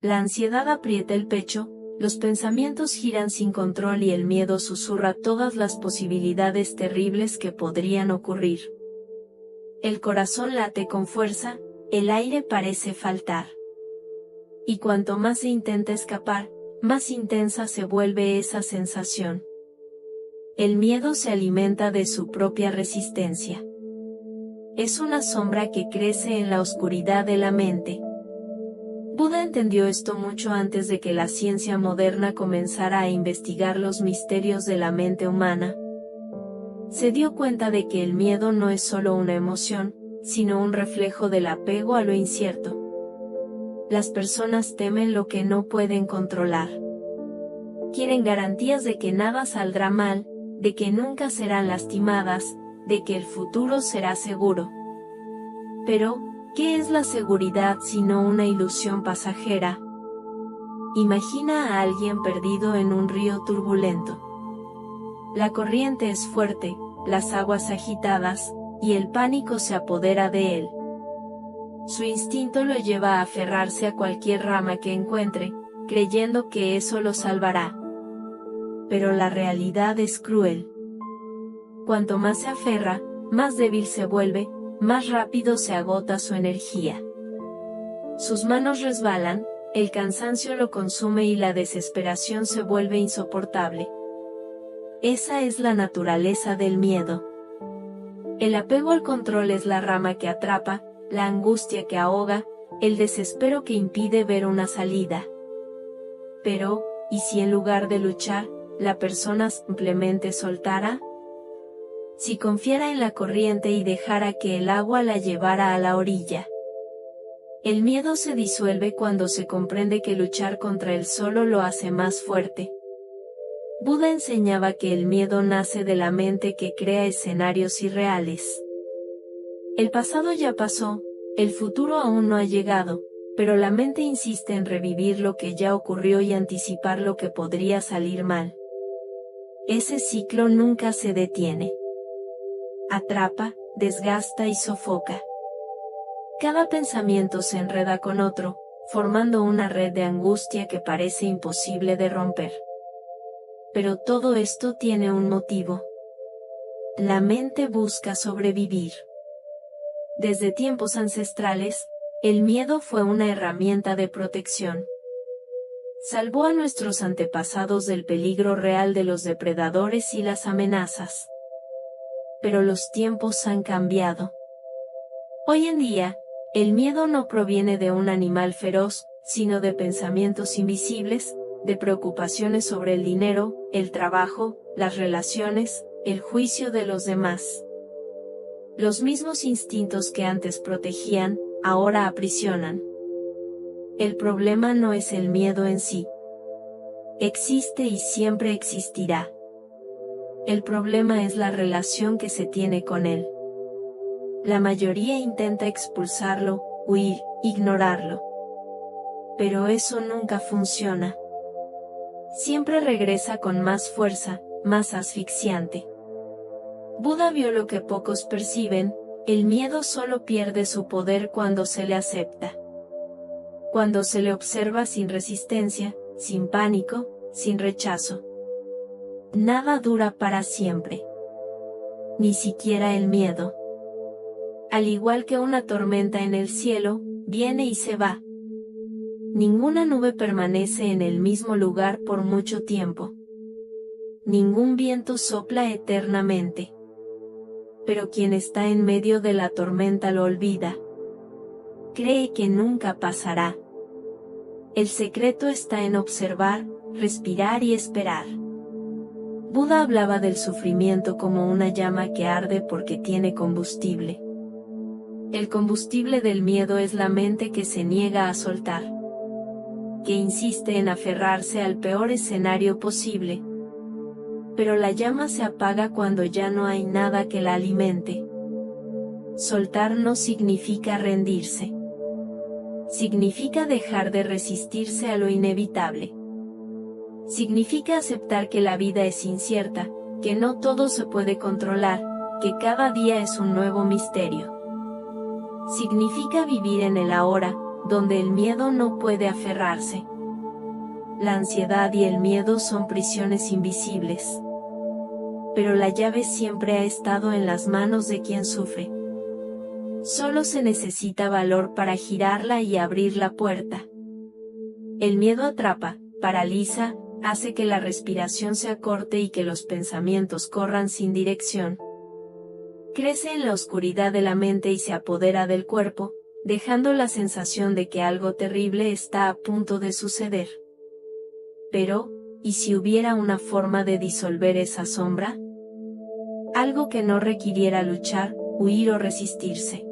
La ansiedad aprieta el pecho, los pensamientos giran sin control y el miedo susurra todas las posibilidades terribles que podrían ocurrir. El corazón late con fuerza, el aire parece faltar. Y cuanto más se intenta escapar, más intensa se vuelve esa sensación. El miedo se alimenta de su propia resistencia. Es una sombra que crece en la oscuridad de la mente. Buda entendió esto mucho antes de que la ciencia moderna comenzara a investigar los misterios de la mente humana. Se dio cuenta de que el miedo no es solo una emoción, sino un reflejo del apego a lo incierto. Las personas temen lo que no pueden controlar. Quieren garantías de que nada saldrá mal, de que nunca serán lastimadas, de que el futuro será seguro. Pero, ¿qué es la seguridad sino una ilusión pasajera? Imagina a alguien perdido en un río turbulento. La corriente es fuerte, las aguas agitadas, y el pánico se apodera de él. Su instinto lo lleva a aferrarse a cualquier rama que encuentre, creyendo que eso lo salvará. Pero la realidad es cruel. Cuanto más se aferra, más débil se vuelve, más rápido se agota su energía. Sus manos resbalan, el cansancio lo consume y la desesperación se vuelve insoportable. Esa es la naturaleza del miedo. El apego al control es la rama que atrapa, la angustia que ahoga, el desespero que impide ver una salida. Pero, ¿y si en lugar de luchar, la persona simplemente soltara? Si confiara en la corriente y dejara que el agua la llevara a la orilla. El miedo se disuelve cuando se comprende que luchar contra él solo lo hace más fuerte. Buda enseñaba que el miedo nace de la mente que crea escenarios irreales. El pasado ya pasó, el futuro aún no ha llegado, pero la mente insiste en revivir lo que ya ocurrió y anticipar lo que podría salir mal. Ese ciclo nunca se detiene. Atrapa, desgasta y sofoca. Cada pensamiento se enreda con otro, formando una red de angustia que parece imposible de romper. Pero todo esto tiene un motivo. La mente busca sobrevivir. Desde tiempos ancestrales, el miedo fue una herramienta de protección. Salvó a nuestros antepasados del peligro real de los depredadores y las amenazas. Pero los tiempos han cambiado. Hoy en día, el miedo no proviene de un animal feroz, sino de pensamientos invisibles, de preocupaciones sobre el dinero, el trabajo, las relaciones, el juicio de los demás. Los mismos instintos que antes protegían, ahora aprisionan. El problema no es el miedo en sí. Existe y siempre existirá. El problema es la relación que se tiene con él. La mayoría intenta expulsarlo, huir, ignorarlo. Pero eso nunca funciona. Siempre regresa con más fuerza, más asfixiante. Buda vio lo que pocos perciben: el miedo solo pierde su poder cuando se le acepta. Cuando se le observa sin resistencia, sin pánico, sin rechazo. Nada dura para siempre. Ni siquiera el miedo. Al igual que una tormenta en el cielo, viene y se va. Ninguna nube permanece en el mismo lugar por mucho tiempo. Ningún viento sopla eternamente. Pero quien está en medio de la tormenta lo olvida. Cree que nunca pasará. El secreto está en observar, respirar y esperar. Buda hablaba del sufrimiento como una llama que arde porque tiene combustible. El combustible del miedo es la mente que se niega a soltar, que insiste en aferrarse al peor escenario posible. Pero la llama se apaga cuando ya no hay nada que la alimente. Soltar no significa rendirse. Significa dejar de resistirse a lo inevitable. Significa aceptar que la vida es incierta, que no todo se puede controlar, que cada día es un nuevo misterio. Significa vivir en el ahora, donde el miedo no puede aferrarse. La ansiedad y el miedo son prisiones invisibles. Pero la llave siempre ha estado en las manos de quien sufre. Solo se necesita valor para girarla y abrir la puerta. El miedo atrapa, paraliza, hace que la respiración se acorte y que los pensamientos corran sin dirección. Crece en la oscuridad de la mente y se apodera del cuerpo, dejando la sensación de que algo terrible está a punto de suceder. Pero, ¿y si hubiera una forma de disolver esa sombra? Algo que no requiriera luchar, huir o resistirse.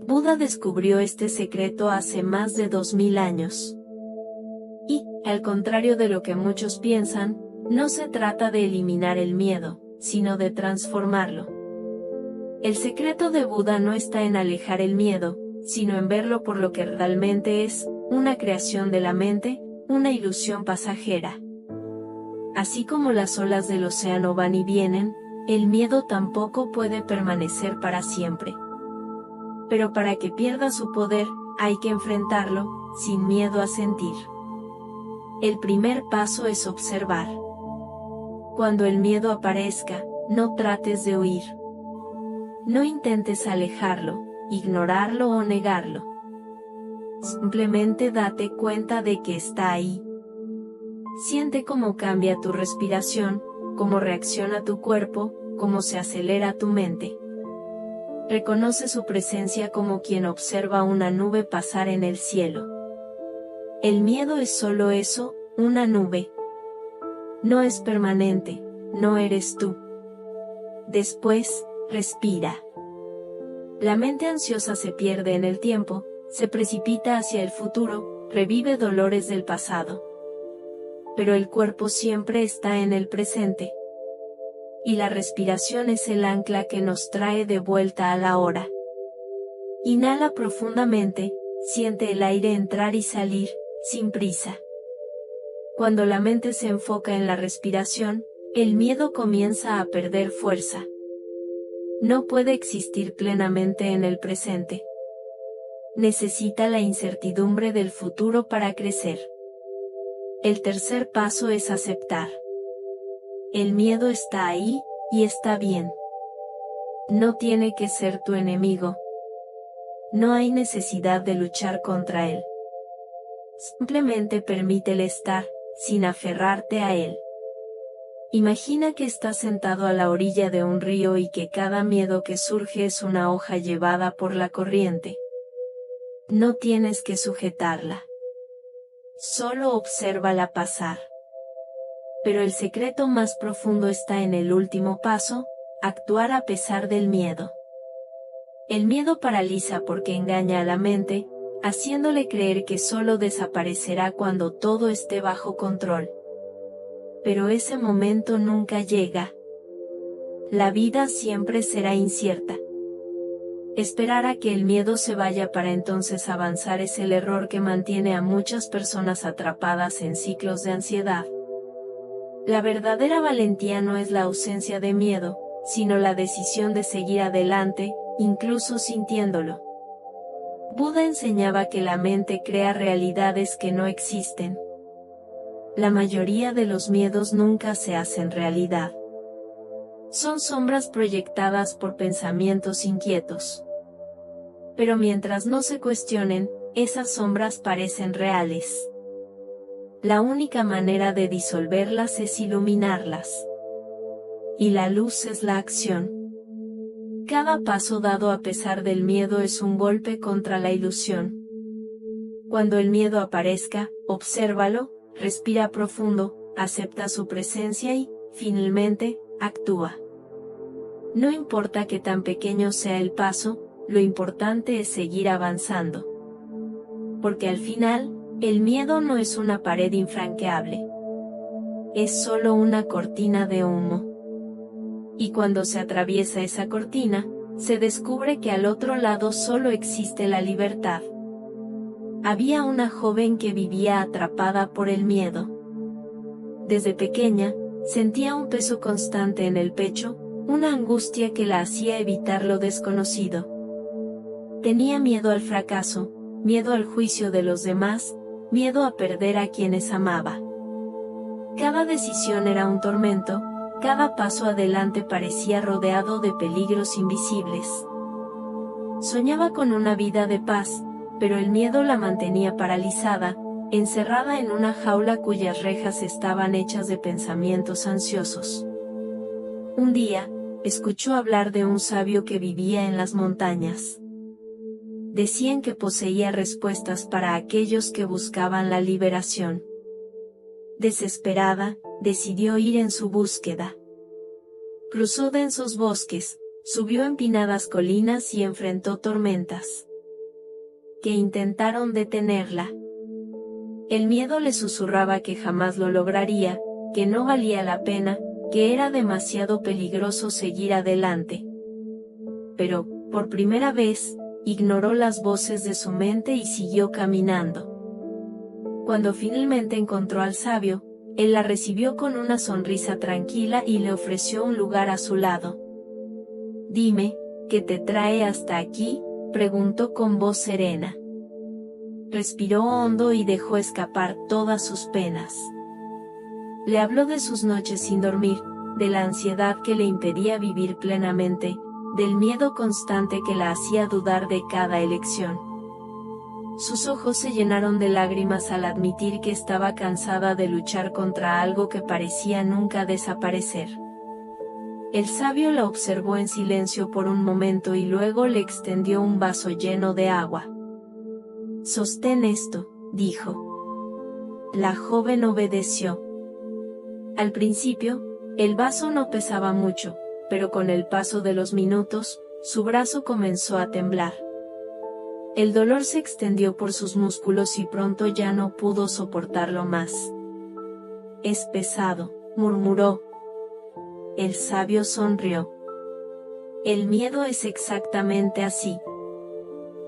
Buda descubrió este secreto hace más de 2000 años. Y, al contrario de lo que muchos piensan, no se trata de eliminar el miedo, sino de transformarlo. El secreto de Buda no está en alejar el miedo, sino en verlo por lo que realmente es, una creación de la mente, una ilusión pasajera. Así como las olas del océano van y vienen, el miedo tampoco puede permanecer para siempre. Pero para que pierda su poder, hay que enfrentarlo, sin miedo a sentir. El primer paso es observar. Cuando el miedo aparezca, no trates de huir. No intentes alejarlo, ignorarlo o negarlo. Simplemente date cuenta de que está ahí. Siente cómo cambia tu respiración, cómo reacciona tu cuerpo, cómo se acelera tu mente. Reconoce su presencia como quien observa una nube pasar en el cielo. El miedo es solo eso, una nube. No es permanente, no eres tú. Después, respira. La mente ansiosa se pierde en el tiempo, se precipita hacia el futuro, revive dolores del pasado. Pero el cuerpo siempre está en el presente. Y la respiración es el ancla que nos trae de vuelta a la hora. Inhala profundamente, siente el aire entrar y salir, sin prisa. Cuando la mente se enfoca en la respiración, el miedo comienza a perder fuerza. No puede existir plenamente en el presente. Necesita la incertidumbre del futuro para crecer. El tercer paso es aceptar. El miedo está ahí, y está bien. No tiene que ser tu enemigo. No hay necesidad de luchar contra él. Simplemente permítele estar, sin aferrarte a él. Imagina que estás sentado a la orilla de un río y que cada miedo que surge es una hoja llevada por la corriente. No tienes que sujetarla. Solo obsérvala pasar. Pero el secreto más profundo está en el último paso, actuar a pesar del miedo. El miedo paraliza porque engaña a la mente, haciéndole creer que solo desaparecerá cuando todo esté bajo control. Pero ese momento nunca llega. La vida siempre será incierta. Esperar a que el miedo se vaya para entonces avanzar es el error que mantiene a muchas personas atrapadas en ciclos de ansiedad. La verdadera valentía no es la ausencia de miedo, sino la decisión de seguir adelante, incluso sintiéndolo. Buda enseñaba que la mente crea realidades que no existen. La mayoría de los miedos nunca se hacen realidad. Son sombras proyectadas por pensamientos inquietos. Pero mientras no se cuestionen, esas sombras parecen reales. La única manera de disolverlas es iluminarlas. Y la luz es la acción. Cada paso dado a pesar del miedo es un golpe contra la ilusión. Cuando el miedo aparezca, obsérvalo, respira profundo, acepta su presencia y, finalmente, actúa. No importa que tan pequeño sea el paso, lo importante es seguir avanzando. Porque al final, el miedo no es una pared infranqueable. Es solo una cortina de humo. Y cuando se atraviesa esa cortina, se descubre que al otro lado solo existe la libertad. Había una joven que vivía atrapada por el miedo. Desde pequeña, sentía un peso constante en el pecho, una angustia que la hacía evitar lo desconocido. Tenía miedo al fracaso, miedo al juicio de los demás, miedo a perder a quienes amaba. Cada decisión era un tormento, cada paso adelante parecía rodeado de peligros invisibles. Soñaba con una vida de paz, pero el miedo la mantenía paralizada, encerrada en una jaula cuyas rejas estaban hechas de pensamientos ansiosos. Un día, escuchó hablar de un sabio que vivía en las montañas. Decían que poseía respuestas para aquellos que buscaban la liberación. Desesperada, decidió ir en su búsqueda. Cruzó densos bosques, subió empinadas colinas y enfrentó tormentas que intentaron detenerla. El miedo le susurraba que jamás lo lograría, que no valía la pena, que era demasiado peligroso seguir adelante. Pero, por primera vez, ignoró las voces de su mente y siguió caminando. Cuando finalmente encontró al sabio, él la recibió con una sonrisa tranquila y le ofreció un lugar a su lado. «Dime, ¿qué te trae hasta aquí?», preguntó con voz serena. Respiró hondo y dejó escapar todas sus penas. Le habló de sus noches sin dormir, de la ansiedad que le impedía vivir plenamente, del miedo constante que la hacía dudar de cada elección. Sus ojos se llenaron de lágrimas al admitir que estaba cansada de luchar contra algo que parecía nunca desaparecer. El sabio la observó en silencio por un momento y luego le extendió un vaso lleno de agua. «Sostén esto», dijo. La joven obedeció. Al principio, el vaso no pesaba mucho, pero con el paso de los minutos, su brazo comenzó a temblar. El dolor se extendió por sus músculos y pronto ya no pudo soportarlo más. «Es pesado», murmuró. El sabio sonrió. «El miedo es exactamente así.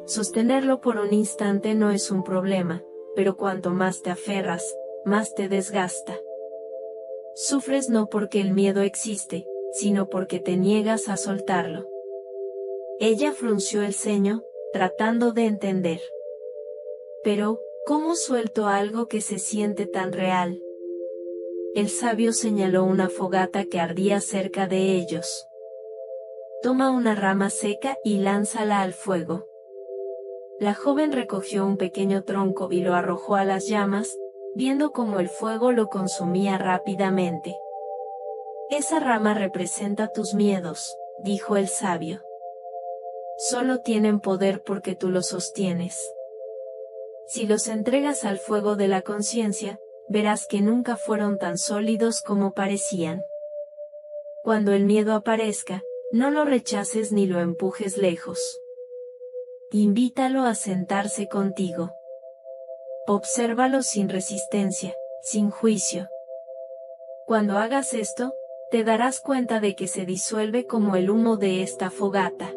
Sostenerlo por un instante no es un problema, pero cuanto más te aferras, más te desgasta. Sufres no porque el miedo existe, sino porque te niegas a soltarlo». Ella frunció el ceño, tratando de entender. «Pero, ¿cómo suelto algo que se siente tan real?». El sabio señaló una fogata que ardía cerca de ellos. «Toma una rama seca y lánzala al fuego». La joven recogió un pequeño tronco y lo arrojó a las llamas, viendo cómo el fuego lo consumía rápidamente. «Esa rama representa tus miedos», dijo el sabio. «Solo tienen poder porque tú los sostienes. Si los entregas al fuego de la conciencia, verás que nunca fueron tan sólidos como parecían. Cuando el miedo aparezca, no lo rechaces ni lo empujes lejos. Invítalo a sentarse contigo. Obsérvalo sin resistencia, sin juicio. Cuando hagas esto, te darás cuenta de que se disuelve como el humo de esta fogata».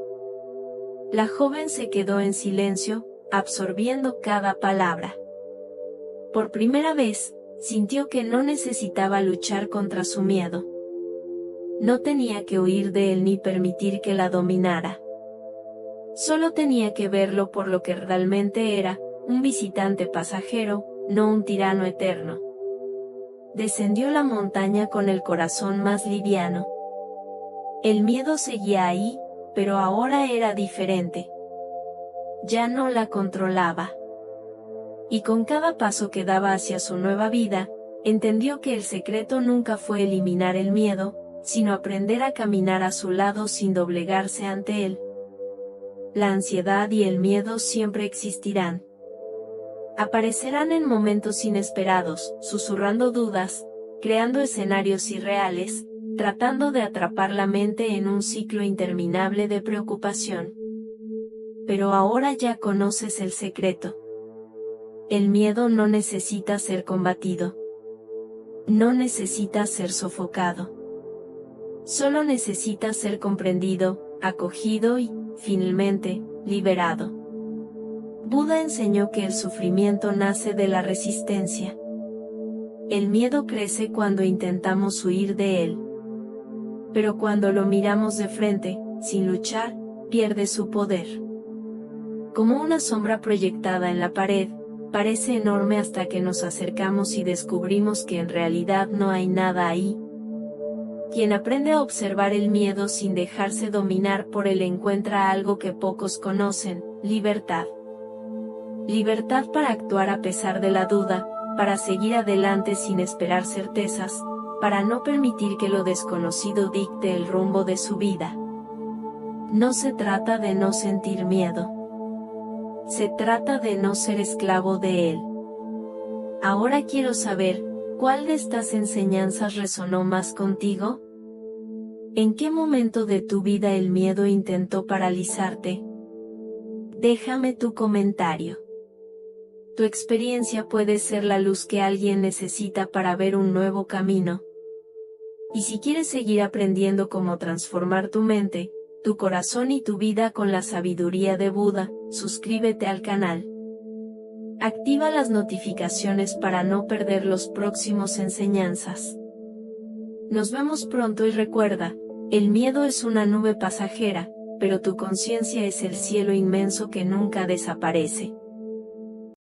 La joven se quedó en silencio, absorbiendo cada palabra. Por primera vez, sintió que no necesitaba luchar contra su miedo. No tenía que huir de él ni permitir que la dominara. Solo tenía que verlo por lo que realmente era, un visitante pasajero, no un tirano eterno. Descendió la montaña con el corazón más liviano. El miedo seguía ahí, pero ahora era diferente. Ya no la controlaba. Y con cada paso que daba hacia su nueva vida, entendió que el secreto nunca fue eliminar el miedo, sino aprender a caminar a su lado sin doblegarse ante él. La ansiedad y el miedo siempre existirán. Aparecerán en momentos inesperados, susurrando dudas, creando escenarios irreales, tratando de atrapar la mente en un ciclo interminable de preocupación. Pero ahora ya conoces el secreto. El miedo no necesita ser combatido. No necesita ser sofocado. Solo necesita ser comprendido, acogido y, finalmente, liberado. Buda enseñó que el sufrimiento nace de la resistencia. El miedo crece cuando intentamos huir de él. Pero cuando lo miramos de frente, sin luchar, pierde su poder. Como una sombra proyectada en la pared, parece enorme hasta que nos acercamos y descubrimos que en realidad no hay nada ahí. Quien aprende a observar el miedo sin dejarse dominar por él encuentra algo que pocos conocen: libertad. Libertad para actuar a pesar de la duda, para seguir adelante sin esperar certezas, para no permitir que lo desconocido dicte el rumbo de su vida. No se trata de no sentir miedo. Se trata de no ser esclavo de él. Ahora quiero saber, ¿cuál de estas enseñanzas resonó más contigo? ¿En qué momento de tu vida el miedo intentó paralizarte? Déjame tu comentario. Tu experiencia puede ser la luz que alguien necesita para ver un nuevo camino. Y si quieres seguir aprendiendo cómo transformar tu mente, tu corazón y tu vida con la sabiduría de Buda, suscríbete al canal. Activa las notificaciones para no perder los próximos enseñanzas. Nos vemos pronto y recuerda, el miedo es una nube pasajera, pero tu conciencia es el cielo inmenso que nunca desaparece.